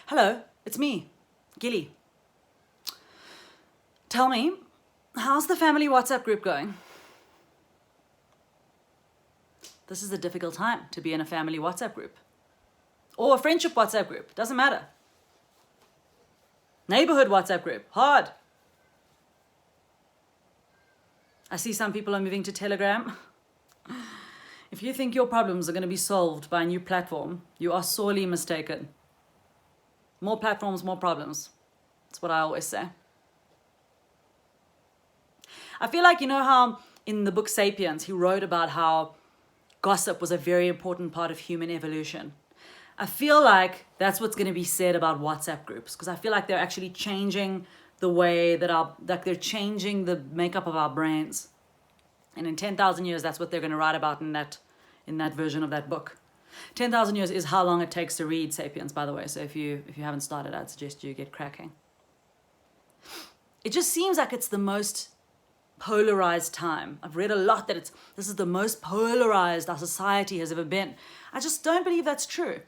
Hello, it's me, Gilly. Tell me, how's the family WhatsApp group going? This is a difficult time to be in a family WhatsApp group. Or a friendship WhatsApp group, doesn't matter. Neighborhood WhatsApp group, hard. I see some people are moving to Telegram. If you think your problems are going to be solved by a new platform, you are sorely mistaken. More platforms, more problems. That's what I always say. I feel like, you know how in the book Sapiens, he wrote about how gossip was a very important part of human evolution. I feel like that's what's going to be said about WhatsApp groups, because I feel like they're actually changing the way that they're changing the makeup of our brains. And in 10,000 years, that's what they're going to write about in that version of that book. 10,000 years is how long it takes to read Sapiens, by the way. So if you haven't started, I'd suggest you get cracking. It just seems like it's the most polarized time. I've read a lot that this is the most polarized our society has ever been. I just don't believe that's true.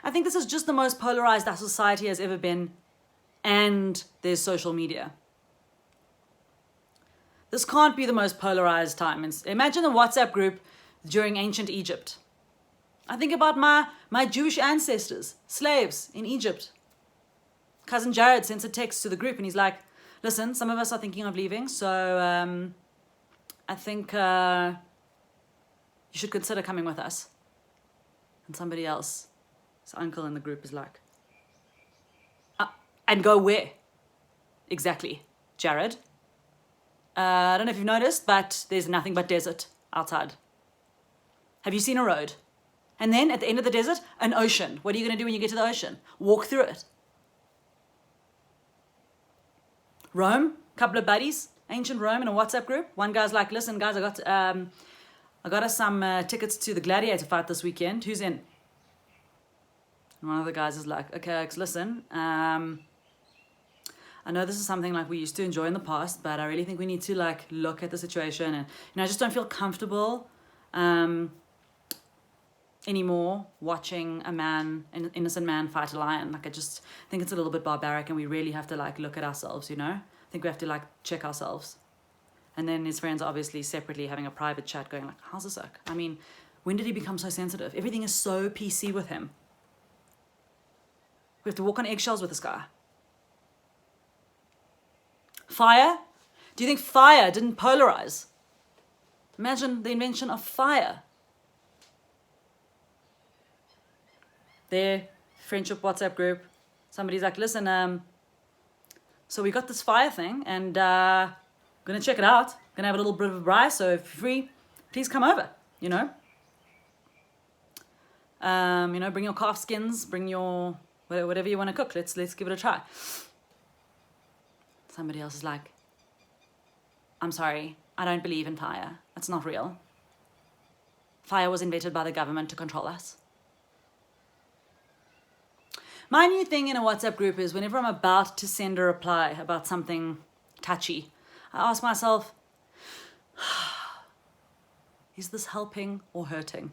I think this is just the most polarized our society has ever been, and there's social media. This can't be the most polarized time. Imagine a WhatsApp group during ancient Egypt. I think about my Jewish ancestors, slaves in Egypt. Cousin Jared sends a text to the group and he's like, listen, some of us are thinking of leaving, so I think you should consider coming with us. And somebody else, his uncle in the group, is like, and go where? Exactly, Jared. I don't know if you've noticed, but there's nothing but desert outside. Have you seen a road? And then at the end of the desert, an ocean. What are you going to do when you get to the ocean? Walk through it. Rome, couple of buddies, ancient Rome in a WhatsApp group. One guy's like, listen guys, I got us some tickets to the gladiator fight this weekend. Who's in? And one of the guys is like, okay, listen, I know this is something like we used to enjoy in the past, but I really think we need to like look at the situation, and I just don't feel comfortable anymore watching an innocent man fight a lion. Like I just think it's a little bit barbaric, and we really have to like look at ourselves, I think we have to like check ourselves. And then his friends are obviously separately having a private chat going like, how's this work? I mean, when did he become so sensitive? Everything is so PC with him. We have to walk on eggshells with this guy. Fire? Do you think fire didn't polarize? Imagine the invention of fire. Their friendship WhatsApp group, somebody's like, listen, so we got this fire thing, and I'm gonna check it out. Gonna have a little bit of a braai, so if you're free, please come over, bring your calf skins, bring your whatever you want to cook. Let's give it a try. Somebody else is like, I'm sorry, I don't believe in fire. It's not real. Fire was invented by the government to control us. My new thing in a WhatsApp group is whenever I'm about to send a reply about something touchy, I ask myself, is this helping or hurting?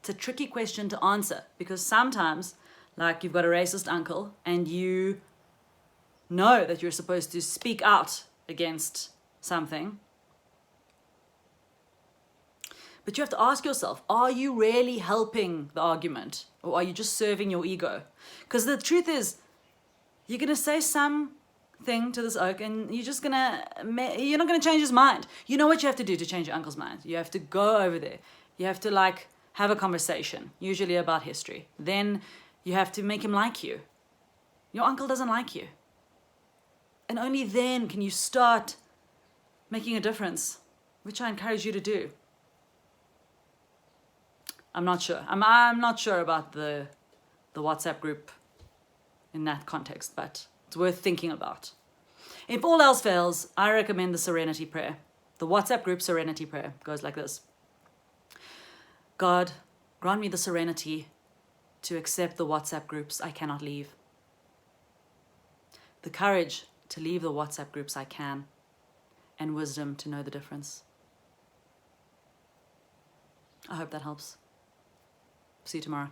It's a tricky question to answer, because sometimes, like, you've got a racist uncle and you know that you're supposed to speak out against something. But you have to ask yourself, are you really helping the argument, or are you just serving your ego? Because the truth is, you're going to say something to this oak and you're not going to change his mind. You know what you have to do to change your uncle's mind? You have to go over there. You have to like have a conversation, usually about history. Then you have to make him like you. Your uncle doesn't like you. And only then can you start making a difference, which I encourage you to do. I'm not sure. I'm not sure about the WhatsApp group in that context, but it's worth thinking about. If all else fails, I recommend the Serenity Prayer. The WhatsApp group Serenity Prayer goes like this. God, grant me the serenity to accept the WhatsApp groups I cannot leave. The courage to leave the WhatsApp groups I can, and wisdom to know the difference. I hope that helps. See you tomorrow.